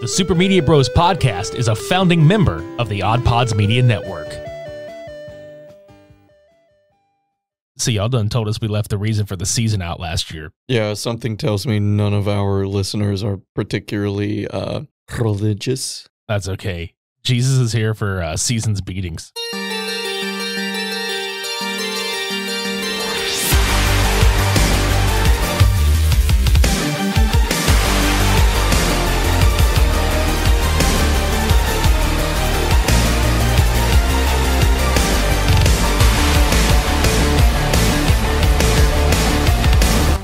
The Super Media Bros podcast is a founding member of the OddPods Media Network. So y'all done told us we left the reason for the season out last year. Yeah, something tells me none of our listeners are particularly religious. That's okay. Jesus is here for season's beatings.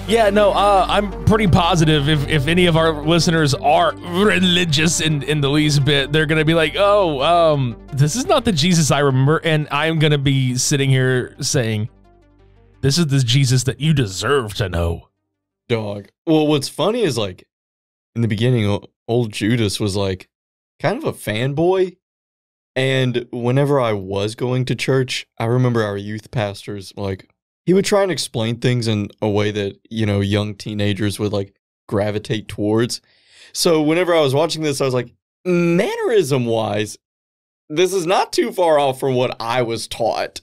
Yeah, no, I'm pretty positive if any of our listeners are religious in the least bit, they're going to be like, oh, this is not the Jesus I remember. And I'm going to be sitting here saying, this is the Jesus that you deserve to know. Dog. Well, what's funny is, like, in the beginning, old Judas was, like, kind of a fanboy. And whenever I was going to church, I remember our youth pastors, like, he would try and explain things in a way that, you know, young teenagers would, like, gravitate towards. So whenever I was watching this, I was like, mannerism-wise, this is not too far off from what I was taught.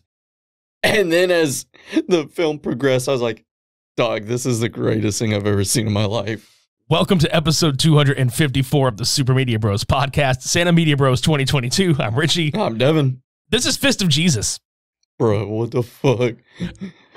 And then as the film progressed, I was like, dog, this is the greatest thing I've ever seen in my life. Welcome to episode 254 of the Super Media Bros podcast, Santa Media Bros 2022. I'm Richie. I'm Devin. This is Fist of Jesus. Bro, what the fuck?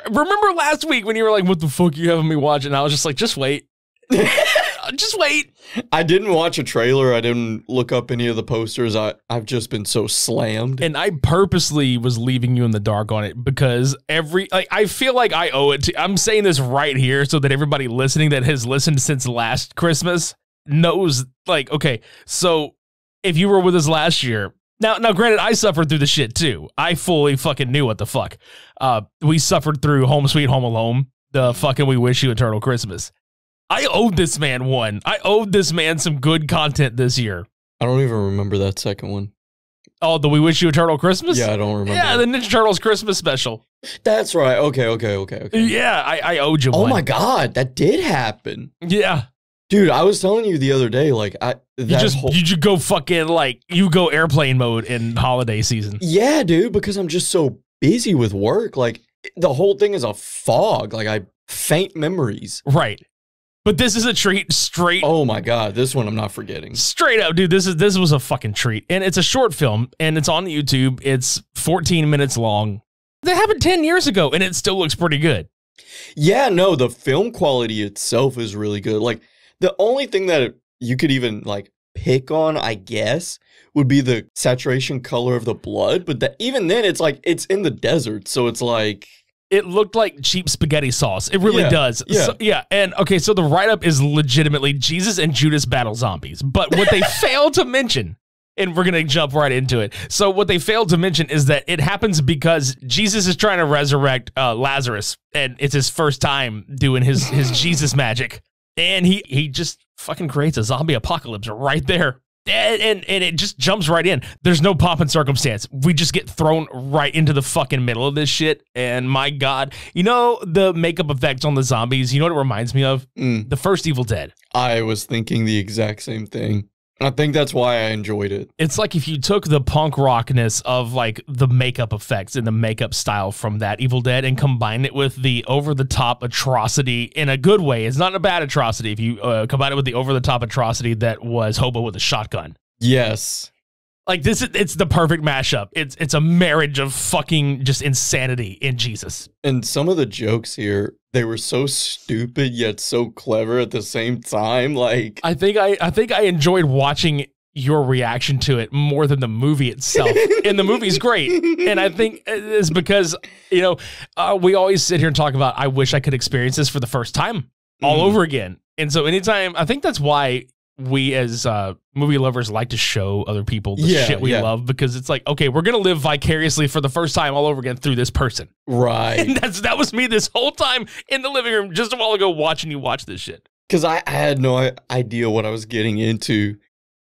Remember last week when you were like, what the fuck are you having me watch? And I was just like, just wait. Just wait. I didn't watch a trailer. I didn't look up any of the posters. I've just been so slammed. And I purposely was leaving you in the dark on it because I feel like I owe it to, I'm saying this right here so that everybody listening that has listened since last Christmas knows, like, okay, so if you were with us last year, Now, granted, I suffered through the shit, too. I fully fucking knew what the fuck. We suffered through Home Sweet Home Alone, the fucking We Wish You Eternal Christmas. I owed this man one. I owed this man some good content this year. I don't even remember that second one. Oh, the We Wish You Eternal Christmas? Yeah, I don't remember. Yeah, the Ninja Turtles Christmas special. That's right. Okay. Yeah, I owed you one. Oh my God, that did happen. Yeah. Dude, I was telling you the other day, like, you go fucking, like, you go airplane mode in holiday season. Yeah, dude, because I'm just so busy with work. Like, the whole thing is a fog. Like, I faint memories. Right. But this is a treat straight. Oh my God, this one I'm not forgetting. Straight up, dude, this was a fucking treat. And it's a short film, and it's on YouTube. It's 14 minutes long. That happened 10 years ago, and it still looks pretty good. Yeah, no, the film quality itself is really good. Like, the only thing that you could even, like, pick on, I guess, would be the saturation color of the blood. But even then, it's like, it's in the desert. So it's like... It looked like cheap spaghetti sauce. It really does. Yeah. So, yeah. And, okay, so the write-up is legitimately Jesus and Judas battle zombies. But what they failed to mention, and we're going to jump right into it. So what they failed to mention is that it happens because Jesus is trying to resurrect Lazarus. And it's his first time doing his Jesus magic. And he just fucking creates a zombie apocalypse right there. And it just jumps right in. There's no pomp and circumstance. We just get thrown right into the fucking middle of this shit. And my God, you know the makeup effects on the zombies? You know what it reminds me of? The first Evil Dead. I was thinking the exact same thing. I think that's why I enjoyed it. It's like if you took the punk rockness of, like, the makeup effects and the makeup style from that Evil Dead and combined it with the over-the-top atrocity in a good way. It's not a bad atrocity if you combine it with the over-the-top atrocity that was Hobo with a shotgun. Yes. Like, it's the perfect mashup. It's a marriage of fucking just insanity in Jesus. And some of the jokes here, they were so stupid yet so clever at the same time. Like, I think I enjoyed watching your reaction to it more than the movie itself. And the movie's great. And I think it's because, you know, we always sit here and talk about, I wish I could experience this for the first time all over again. And so anytime, I think that's why we as movie lovers like to show other people the shit we love, because it's like, okay, we're gonna live vicariously for the first time all over again through this person, right? And that was me this whole time in the living room just a while ago watching you watch this shit, because I had no idea what I was getting into.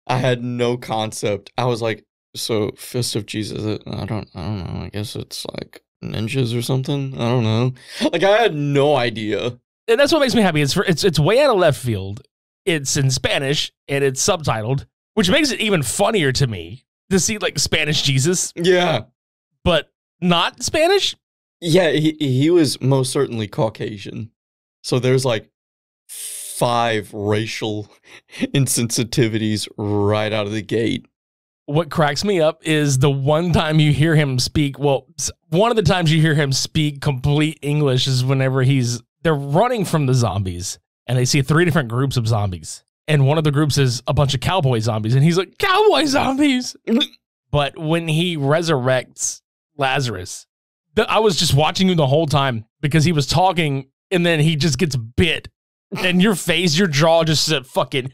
I had no concept. I was like, so Fist of Jesus, I don't know, I guess it's like ninjas or something, I don't know. Like, I had no idea. And that's what makes me happy. It's way out of left field. it's in Spanish and it's subtitled, which makes it even funnier to me to see like Spanish Jesus. Yeah. But not Spanish? Yeah, he was most certainly Caucasian. So there's like 5 racial insensitivities right out of the gate. What cracks me up is the one time you hear him speak, well, one of the times you hear him speak complete English is whenever they're running from the zombies and they see 3 different groups of zombies. And one of the groups is a bunch of cowboy zombies. And he's like, cowboy zombies. But when he resurrects Lazarus, I was just watching you the whole time because he was talking and then he just gets bit. And your face, your jaw just said fucking,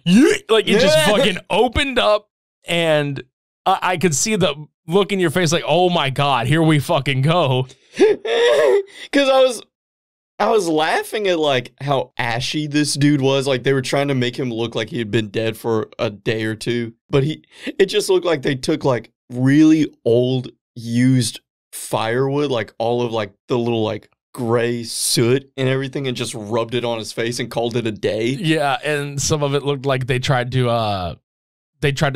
like it just fucking opened up. And I could see the look in your face like, oh my God, here we fucking go. Because I was laughing at like how ashy this dude was. Like they were trying to make him look like he had been dead for a day or two. But it just looked like they took like really old used firewood, like all of like the little like gray soot and everything, and just rubbed it on his face and called it a day. Yeah, and some of it looked like they tried to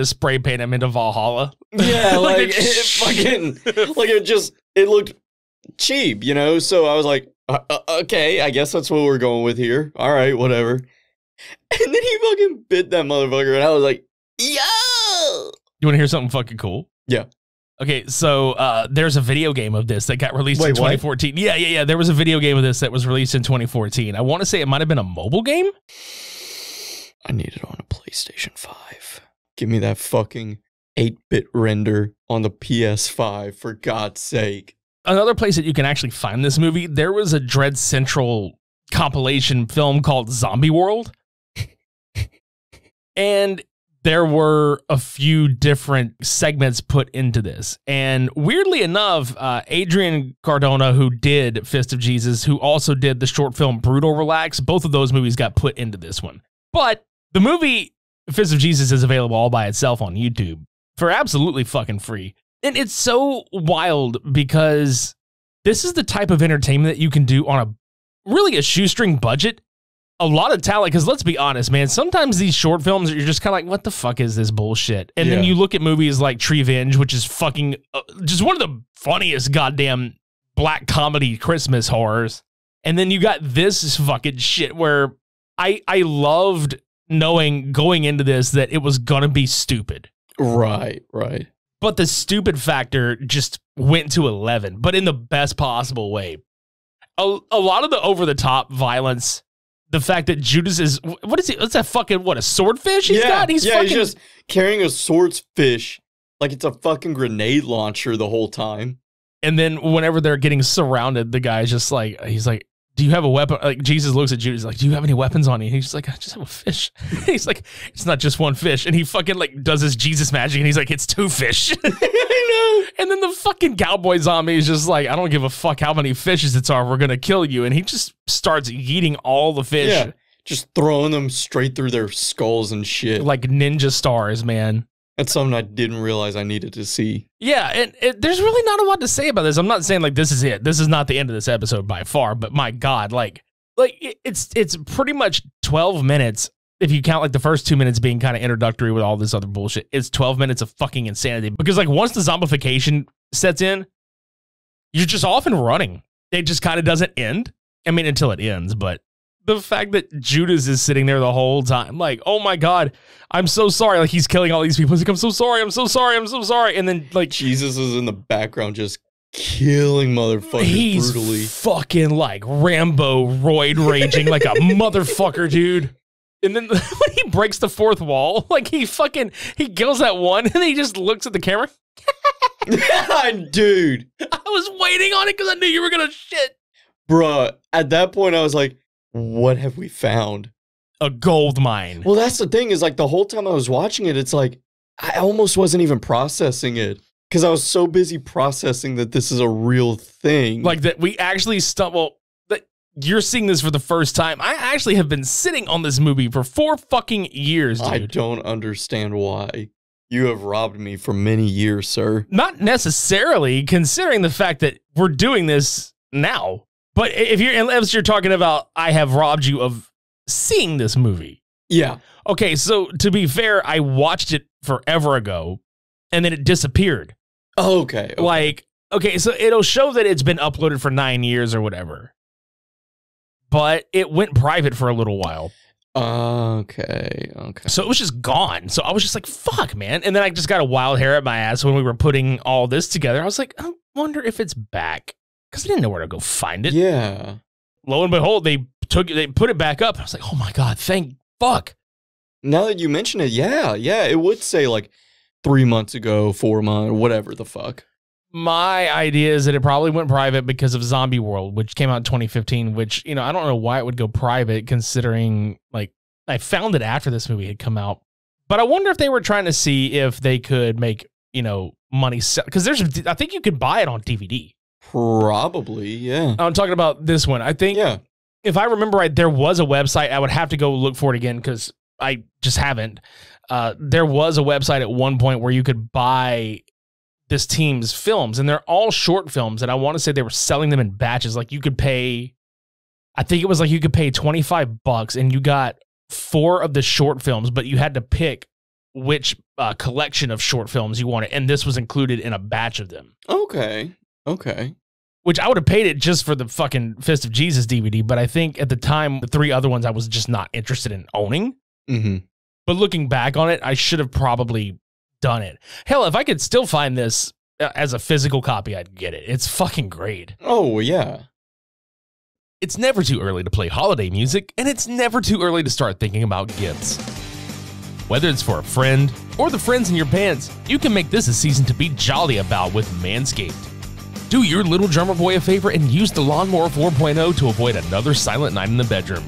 spray paint him into Valhalla. Yeah, like it looked cheap, you know? So I was like, okay, I guess that's what we're going with here. All right, whatever. And then he fucking bit that motherfucker, and I was like, yo! You want to hear something fucking cool? Yeah. Okay, so there's a video game of this that got released in 2014. What? Yeah. There was a video game of this that was released in 2014. I want to say it might have been a mobile game. I need it on a PlayStation 5. Give me that fucking 8-bit render on the PS5, for God's sake. Another place that you can actually find this movie, there was a Dread Central compilation film called Zombie World. And there were a few different segments put into this. And weirdly enough, Adrian Cardona, who did Fist of Jesus, who also did the short film Brutal Relax, both of those movies got put into this one. But the movie Fist of Jesus is available all by itself on YouTube for absolutely fucking free. And it's so wild because this is the type of entertainment that you can do on a shoestring budget. A lot of talent, because let's be honest, man, sometimes these short films, you're just kind of like, what the fuck is this bullshit? And then you look at movies like Treevenge, which is fucking just one of the funniest goddamn black comedy Christmas horrors. And then you got this fucking shit where I loved knowing going into this that it was going to be stupid. Right. But the stupid factor just went to 11, but in the best possible way. A lot of the over-the-top violence, the fact that Judas is, what's that fucking, a swordfish he's got? He's just carrying a swordfish like it's a fucking grenade launcher the whole time. And then whenever they're getting surrounded, the guy's just like, he's like, do you have a weapon? Like Jesus looks at Judas like, do you have any weapons on you? And he's just like, I just have a fish. He's like, it's not just one fish. And he fucking like does his Jesus magic and he's like, it's 2 fish. I know. And then the fucking cowboy zombie is just like, I don't give a fuck how many fishes it's are. We're going to kill you. And he just starts eating all the fish. Yeah, just throwing them straight through their skulls and shit. Like ninja stars, man. That's something I didn't realize I needed to see. Yeah, and there's really not a lot to say about this. I'm not saying like this is it. This is not the end of this episode by far, but my God, like it's pretty much 12 minutes. If you count like the first 2 minutes being kind of introductory with all this other bullshit, it's 12 minutes of fucking insanity. Because like once the zombification sets in, you're just off and running. It just kind of doesn't end. I mean, until it ends, but the fact that Judas is sitting there the whole time, like, oh my God, I'm so sorry. Like he's killing all these people. He's like, I'm so sorry. I'm so sorry. I'm so sorry. And then like Jesus is in the background just killing motherfuckers brutally. Fucking like Rambo roid raging like a motherfucker, dude. And then when he breaks the fourth wall, like he kills that one and he just looks at the camera. Dude. I was waiting on it because I knew you were going to shit. Bruh, at that point I was like, what have we found? A gold mine. Well, that's the thing is like the whole time I was watching it, it's like I almost wasn't even processing it because I was so busy processing that this is a real thing. Like that we actually stumble. That you're seeing this for the first time. I actually have been sitting on this movie for 4 fucking years, dude. I don't understand why. You have robbed me for many years, sir. Not necessarily, considering the fact that we're doing this now. But unless you're talking about, I have robbed you of seeing this movie. Yeah. Okay, so to be fair, I watched it forever ago, and then it disappeared. Oh, okay. Like, okay, so it'll show that it's been uploaded for 9 years or whatever. But it went private for a little while. Okay. So it was just gone. So I was just like, fuck, man. And then I just got a wild hair at my ass when we were putting all this together. I was like, I wonder if it's back. Because I didn't know where to go find it. Yeah. Lo and behold, they put it back up. I was like, oh my God, thank fuck. Now that you mention it, yeah, it would say like 3 months ago, 4 months, whatever the fuck. My idea is that it probably went private because of Zombie World, which came out in 2015, which, I don't know why it would go private considering, like, I found it after this movie had come out. But I wonder if they were trying to see if they could make, money. Because I think you could buy it on DVD. Probably, yeah. I'm talking about this one. I think, if I remember right, there was a website. I would have to go look for it again because I just haven't. There was a website at one point where you could buy this team's films, and they're all short films, and I want to say they were selling them in batches. Like you could pay, I think it was like you could pay $25 and you got 4 of the short films, but you had to pick which collection of short films you wanted, and this was included in a batch of them. Okay. Which I would have paid it just for the fucking Fist of Jesus DVD, but I think at the time, the 3 other ones I was just not interested in owning. Mm-hmm. But looking back on it, I should have probably done it. Hell, if I could still find this as a physical copy, I'd get it. It's fucking great. Oh, yeah. It's never too early to play holiday music, and it's never too early to start thinking about gifts. Whether it's for a friend or the friends in your pants, you can make this a season to be jolly about with Manscaped. Do your little drummer boy a favor and use the Lawnmower 4.0 to avoid another silent night in the bedroom.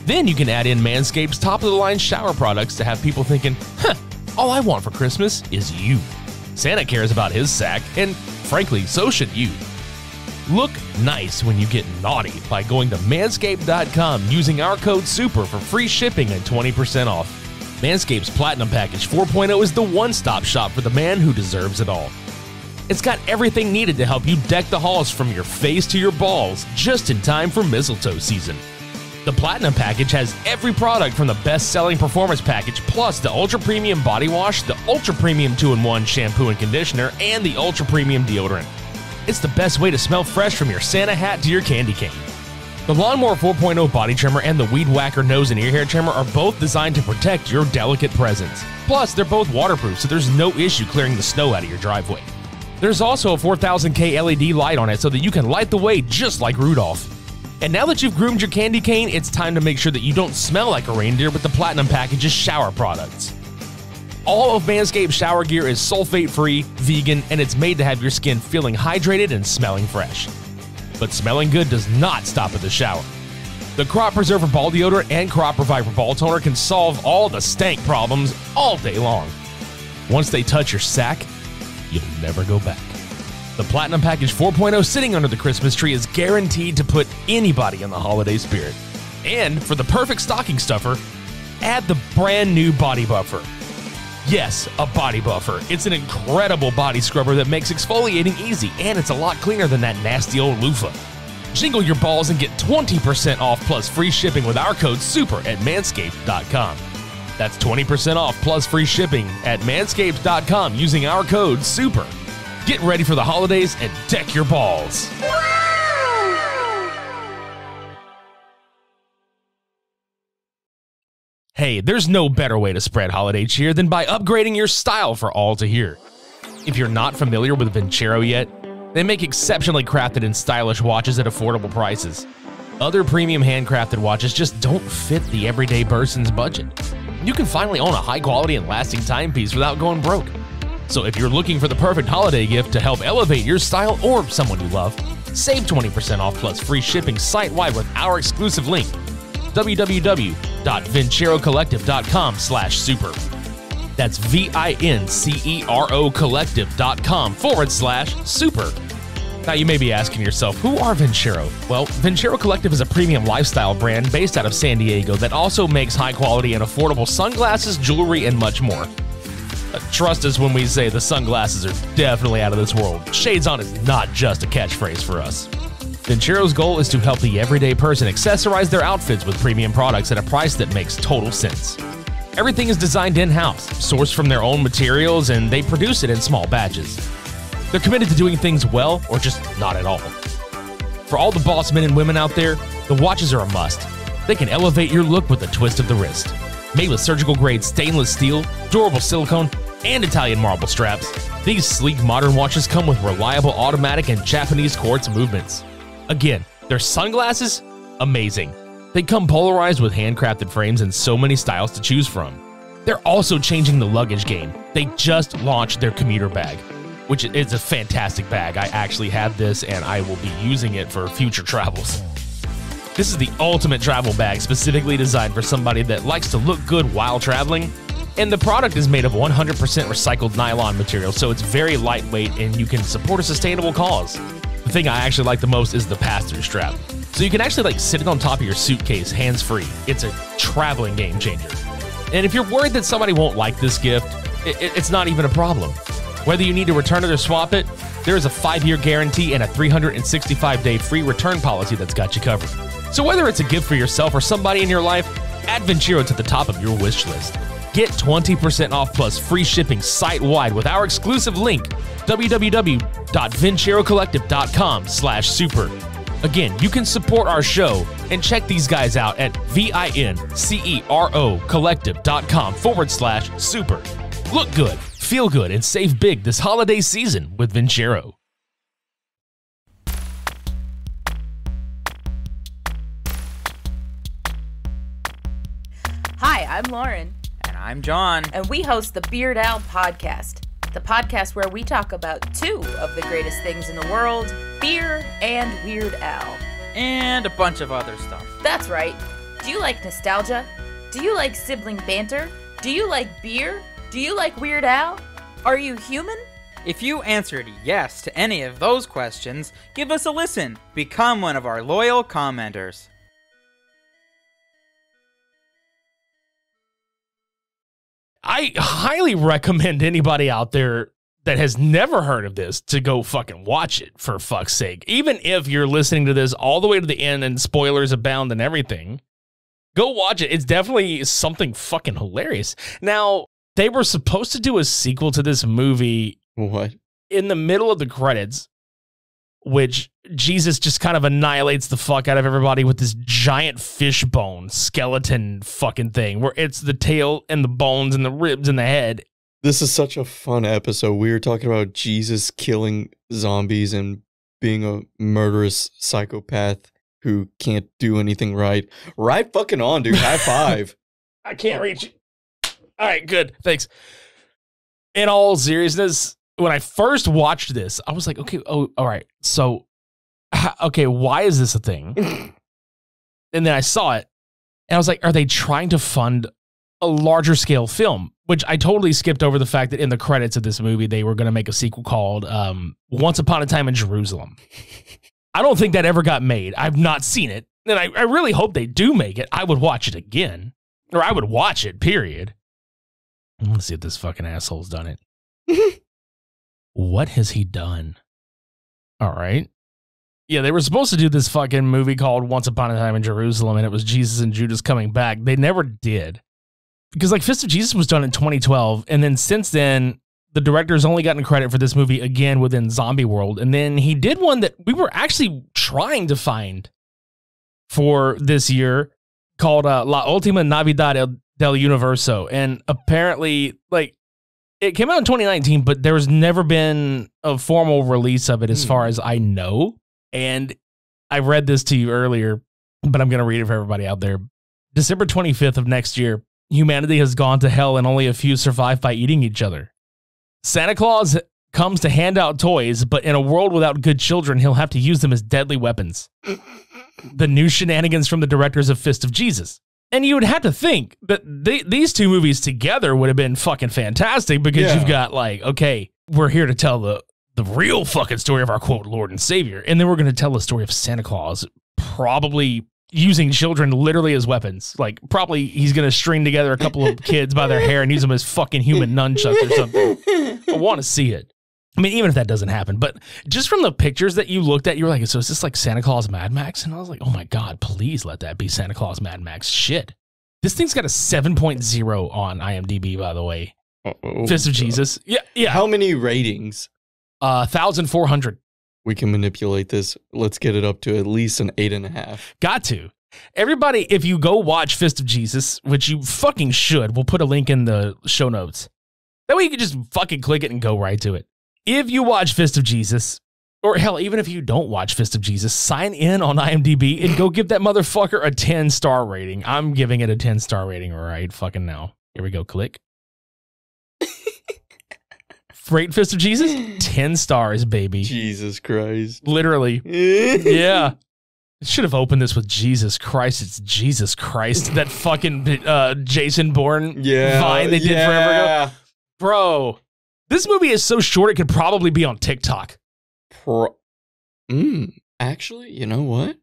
Then you can add in Manscaped's top-of-the-line shower products to have people thinking, all I want for Christmas is you. Santa cares about his sack, and frankly, so should you. Look nice when you get naughty by going to manscaped.com using our code SUPER for free shipping and 20% off. Manscaped's Platinum Package 4.0 is the one-stop shop for the man who deserves it all. It's got everything needed to help you deck the halls from your face to your balls just in time for mistletoe season. The Platinum Package has every product from the best-selling Performance Package, plus the Ultra Premium Body Wash, the Ultra Premium 2-in-1 Shampoo and Conditioner, and the Ultra Premium Deodorant. It's the best way to smell fresh from your Santa hat to your candy cane. The Lawnmower 4.0 Body Trimmer and the Weed Whacker Nose and Ear Hair Trimmer are both designed to protect your delicate presence. Plus, they're both waterproof, so there's no issue clearing the snow out of your driveway. There's also a 4000K LED light on it so that you can light the way just like Rudolph. And now that you've groomed your candy cane, it's time to make sure that you don't smell like a reindeer with the Platinum Package's shower products. All of Manscaped shower gear is sulfate-free, vegan, and it's made to have your skin feeling hydrated and smelling fresh. But smelling good does not stop at the shower. The Crop Preserver Ball Deodorant and Crop Reviver Ball Toner can solve all the stank problems all day long. Once they touch your sack, you'll never go back. The Platinum Package 4.0 sitting under the Christmas tree is guaranteed to put anybody in the holiday spirit. And for the perfect stocking stuffer, add the brand new Body Buffer. Yes, a body buffer. It's an incredible body scrubber that makes exfoliating easy, and it's a lot cleaner than that nasty old loofah. Jingle your balls and get 20% off plus free shipping with our code SUPER at manscaped.com. That's 20% off plus free shipping at manscaped.com using our code SUPER. Get ready for the holidays and deck your balls. Hey, there's no better way to spread holiday cheer than by upgrading your style for all to hear. If you're not familiar with Vincero yet, they make exceptionally crafted and stylish watches at affordable prices. Other premium handcrafted watches just don't fit the everyday person's budget. You can finally own a high quality and lasting timepiece without going broke. So if you're looking for the perfect holiday gift to help elevate your style or someone you love, save 20% off plus free shipping site-wide with our exclusive link, www.vincerocollective.com/super. That's VINCEROcollective.com/super. Now you may be asking yourself, who are Vincero? Well, Vincero Collective is a premium lifestyle brand based out of San Diego that also makes high quality and affordable sunglasses, jewelry, and much more. Trust us when we say the sunglasses are definitely out of this world. Shades on is not just a catchphrase for us. Vincero's goal is to help the everyday person accessorize their outfits with premium products at a price that makes total sense. Everything is designed in-house, sourced from their own materials, and they produce it in small batches. They're committed to doing things well, or just not at all. For all the boss men and women out there, the watches are a must. They can elevate your look with a twist of the wrist. Made with surgical-grade stainless steel, durable silicone, and Italian marble straps, these sleek modern watches come with reliable automatic and Japanese quartz movements. Again, their sunglasses? Amazing. They come polarized with handcrafted frames and so many styles to choose from. They're also changing the luggage game. They just launched their commuter bag, which is a fantastic bag. I actually have this and I will be using it for future travels. This is the ultimate travel bag specifically designed for somebody that likes to look good while traveling. And the product is made of 100% recycled nylon material, so it's very lightweight and you can support a sustainable cause. The thing I actually like the most is the pass-through strap. So you can actually sit it on top of your suitcase hands-free. It's a traveling game changer. And if you're worried that somebody won't like this gift, it's not even a problem. Whether you need to return it or swap it, there is a 5-year guarantee and a 365-day free return policy that's got you covered. So whether it's a gift for yourself or somebody in your life, add Vincero to the top of your wish list. Get 20% off plus free shipping site-wide with our exclusive link, www.vincerocollective.com/super. Again, you can support our show and check these guys out at vincerocollective.com/super. Look good, feel good, and save big this holiday season with Vincero. Hi, I'm Lauren. And I'm John. And we host the Beard Owl Podcast, the podcast where we talk about two of the greatest things in the world, beer and Weird Al. And a bunch of other stuff. That's right. Do you like nostalgia? Do you like sibling banter? Do you like beer? Do you like Weird Al? Are you human? If you answered yes to any of those questions, give us a listen. Become one of our loyal commenters. I highly recommend anybody out there that has never heard of this to go fucking watch it, for fuck's sake. Even if you're listening to this all the way to the end and spoilers abound and everything, go watch it. It's definitely something fucking hilarious. Now, they were supposed to do a sequel to this movie. What? In the middle of the credits, which Jesus just kind of annihilates the fuck out of everybody with this giant fishbone skeleton fucking thing, where it's the tail and the bones and the ribs and the head. This is such a fun episode. We were talking about Jesus killing zombies and being a murderous psychopath who can't do anything right. Right fucking on, dude. High five. I can't reach it. All right, good. Thanks. In all seriousness, when I first watched this, I was like, okay, oh, all right. So, okay, why is this a thing? And then I saw it, and I was like, are they trying to fund a larger scale film? Which I totally skipped over the fact that in the credits of this movie, they were going to make a sequel called Once Upon a Time in Jerusalem. I don't think that ever got made. I've not seen it, and I really hope they do make it. I would watch it again, or I would watch it, period. Let's see if this fucking asshole's done it. What has he done? All right. Yeah, they were supposed to do this fucking movie called Once Upon a Time in Jerusalem, and it was Jesus and Judas coming back. They never did. Because, Fist of Jesus was done in 2012, and then since then, the director's only gotten credit for this movie again within Zombie World, and then he did one that we were actually trying to find for this year called La Última Navidad del Universo, and apparently, it came out in 2019, but there's never been a formal release of it as far as I know. And I read this to you earlier, but I'm going to read it for everybody out there. December 25th of next year, humanity has gone to hell and only a few survive by eating each other. Santa Claus comes to hand out toys, but in a world without good children, he'll have to use them as deadly weapons. The new shenanigans from the directors of Fist of Jesus. And you would have to think that these two movies together would have been fucking fantastic because you've got okay, we're here to tell the real fucking story of our quote Lord and Savior. And then we're going to tell the story of Santa Claus probably using children literally as weapons. Probably he's going to string together a couple of kids by their hair and use them as fucking human nunchucks or something. I want to see it. I mean, even if that doesn't happen, but just from the pictures that you looked at, you were like, so is this like Santa Claus Mad Max? And I was like, oh my God, please let that be Santa Claus Mad Max shit. This thing's got a 7.0 on IMDb, by the way. Uh-oh. Fist of Jesus. Yeah. How many ratings? 1,400. We can manipulate this. Let's get it up to at least an 8.5. Got to. Everybody, if you go watch Fist of Jesus, which you fucking should, we'll put a link in the show notes. That way you can just fucking click it and go right to it. If you watch Fist of Jesus, or hell, even if you don't watch Fist of Jesus, sign in on IMDb and go give that motherfucker a 10-star rating. I'm giving it a 10-star rating right fucking now. Here we go. Click. Rate Fist of Jesus? 10 stars, baby. Jesus Christ. Literally. Yeah. Should have opened this with Jesus Christ. It's Jesus Christ. That fucking Jason Bourne Vine they did forever ago. Bro, this movie is so short it could probably be on TikTok. Actually, you know what?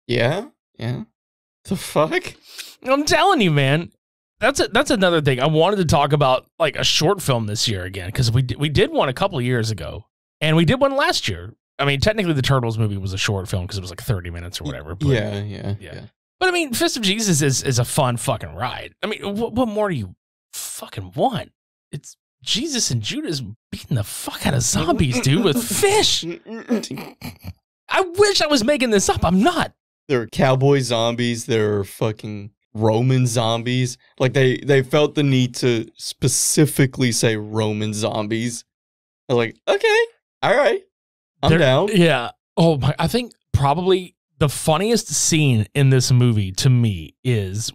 Yeah. The fuck? I'm telling you, man. That's another thing. I wanted to talk about like a short film this year again, because we did one a couple of years ago, and we did one last year. I mean, technically the Turtles movie was a short film because it was like 30 minutes or whatever. But Yeah. But I mean, Fist of Jesus is a fun fucking ride. I mean, what more do you fucking want? It's Jesus and Judas beating the fuck out of zombies, dude, with fish. I wish I was making this up. I'm not. There are cowboy zombies. There are fucking Roman zombies. Like they felt the need to specifically say Roman zombies. They're like, okay, all right, I'm down. Yeah. Oh my! I think probably the funniest scene in this movie to me is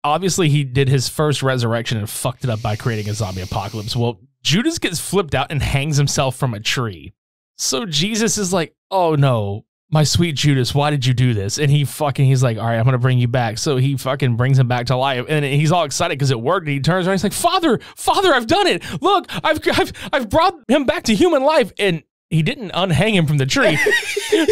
obviously he did his first resurrection and fucked it up by creating a zombie apocalypse. Well, Judas gets flipped out and hangs himself from a tree. So Jesus is like, oh no, my sweet Judas, why did you do this? And he's like, all right, I'm going to bring you back. So he fucking brings him back to life. And he's all excited because it worked. And he turns around and he's like, Father, I've done it. Look, I've brought him back to human life. And he didn't unhang him from the tree.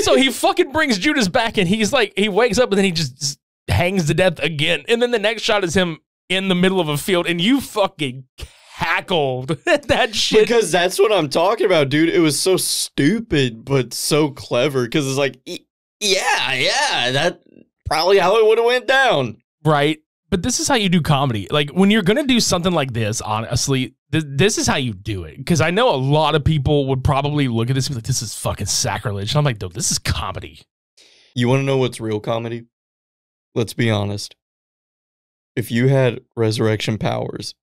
So he fucking brings Judas back and he's like, he wakes up and then he just hangs to death again. And then the next shot is him in the middle of a field and you fucking cackled at that shit. Because that's what I'm talking about, dude. It was so stupid, but so clever. Because it's like, yeah, that's probably how it would have went down. Right. But this is how you do comedy. Like, when you're going to do something like this, honestly, this is how you do it. Because I know a lot of people would probably look at this and be like, this is fucking sacrilege. And I'm like, dude, this is comedy. You want to know what's real comedy? Let's be honest. If you had resurrection powers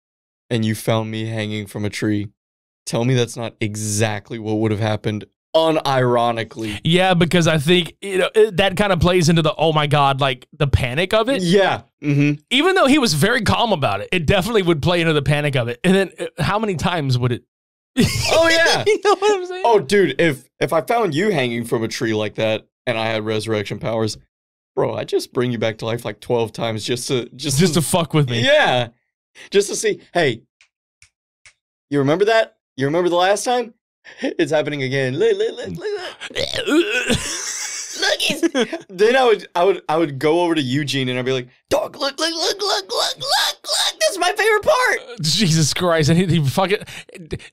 and you found me hanging from a tree, tell me that's not exactly what would have happened unironically. Yeah, because I think that kind of plays into the, oh my God, like the panic of it. Yeah. Mm-hmm. Even though he was very calm about it, it definitely would play into the panic of it. And then how many times would it? Oh, yeah. You know what I'm saying? Oh, dude, if I found you hanging from a tree like that and I had resurrection powers, bro, I'd just bring you back to life like 12 times just to fuck with me. Yeah. Just to see, hey, you remember that? You remember the last time? It's happening again. Look. Then I would go over to Eugene and I'd be like, dog, look. That's my favorite part. Jesus Christ. And he fucking,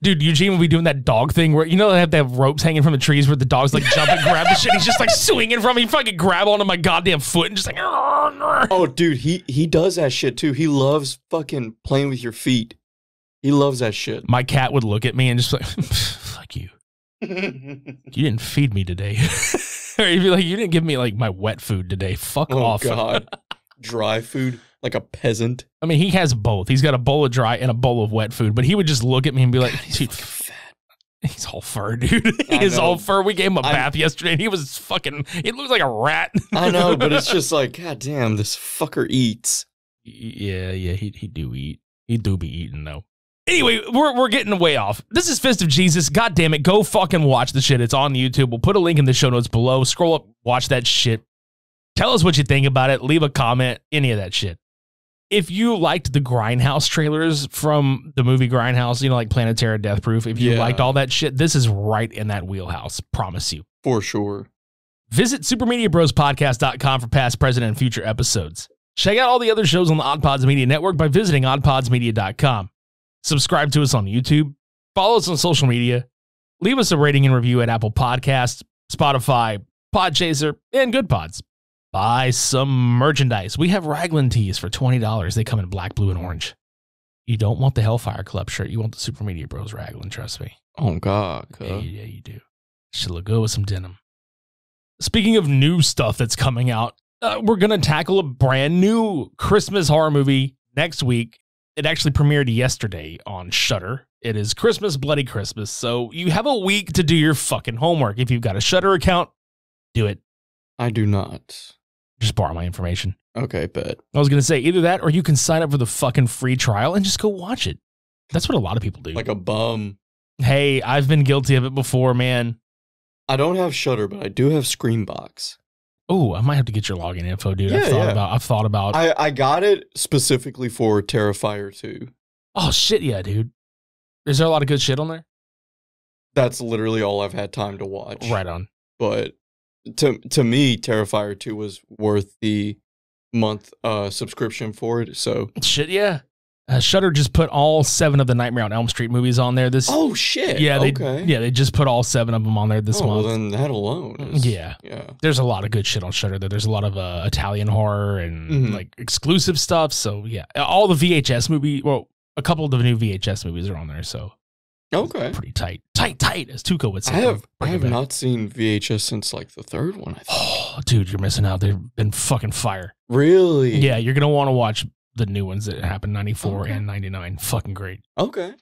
dude, Eugene will be doing that dog thing where, you know, they have ropes hanging from the trees where the dogs like jump and grab the shit. He's just like swinging from me. He fucking grab onto my goddamn foot and just like, oh, dude, he does that shit too. He loves fucking playing with your feet. He loves that shit. My cat would look at me and just like, fuck you. You didn't feed me today. Or he'd be like, you didn't give me like my wet food today. Fuck off. Oh, God. Dry food like a peasant. I mean, he has both. He's got a bowl of dry and a bowl of wet food, but he would just look at me and be like, God, dude, fat. He's all fur, dude. He's all fur. We gave him a bath yesterday and he was fucking, he looks like a rat. I know, but it's just like, God damn, this fucker eats. Yeah, he do eat. He do be eating though. Anyway, we're getting way off. This is Fist of Jesus. God damn it. Go fucking watch the shit. It's on YouTube. We'll put a link in the show notes below. Scroll up, watch that shit. Tell us what you think about it. Leave a comment, any of that shit. If you liked the Grindhouse trailers from the movie Grindhouse, you know, like Planet Terror, Death Proof, if you liked all that shit, this is right in that wheelhouse. Promise you. For sure. Visit supermediabrospodcast.com for past, present, and future episodes. Check out all the other shows on the OddPods Media Network by visiting oddpodsmedia.com. Subscribe to us on YouTube. Follow us on social media. Leave us a rating and review at Apple Podcasts, Spotify, Podchaser, and GoodPods. Buy some merchandise. We have Raglan tees for $20. They come in black, blue, and orange. You don't want the Hellfire Club shirt. You want the Super Media Bros Raglan, trust me. Oh, God. Yeah, you do. Should look good with some denim. Speaking of new stuff that's coming out, we're going to tackle a brand new Christmas horror movie next week. It actually premiered yesterday on Shudder. It is Christmas Bloody Christmas, so you have a week to do your fucking homework. If you've got a Shudder account, do it. I do not. Just borrow my information. Okay, bet. I was going to say either that or you can sign up for the fucking free trial and just go watch it. That's what a lot of people do. Like a bum. Hey, I've been guilty of it before, man. I don't have Shudder, but I do have Screenbox. Oh, I might have to get your login info, dude. Yeah, I've thought about. I got it specifically for Terrifier 2. Oh shit, yeah, dude. Is there a lot of good shit on there? That's literally all I've had time to watch. Right on. But to me, Terrifier 2 was worth the month subscription for it. So shit, yeah. Shudder just put all 7 of the Nightmare on Elm Street movies on there. Oh shit! Yeah, they just put all 7 of them on there this month. Well, then that alone is, yeah. There's a lot of good shit on Shudder. There's a lot of Italian horror and like exclusive stuff. So yeah, all the VHS movie. Well, a couple of the new VHS movies are on there. So okay, pretty tight, as Tuco would say. I have not seen VHS since like the 3rd one. I think. Oh, dude, you're missing out. They've been fucking fire. Really? Yeah, you're gonna want to watch the new ones that happened 94 and 99. Fucking great. Okay.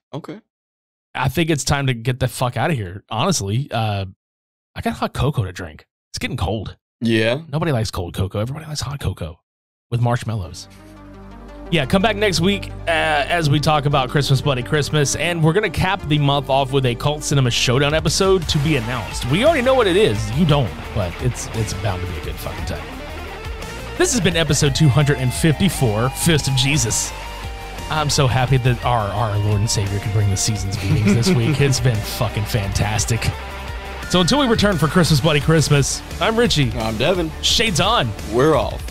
I think it's time to get the fuck out of here. Honestly, I got hot cocoa to drink. It's getting cold. Yeah. Nobody likes cold cocoa. Everybody likes hot cocoa with marshmallows. Yeah, come back next week as we talk about Christmas Bloody Christmas, and we're going to cap the month off with a Cult Cinema Showdown episode to be announced. We already know what it is. You don't, but it's bound to be a good fucking time. This has been episode 254, Fist of Jesus. I'm so happy that our Lord and Savior could bring the season's greetings this week. It's been fucking fantastic. So until we return for Christmas Bloody Christmas, I'm Richie. I'm Devin. Shades on. We're off.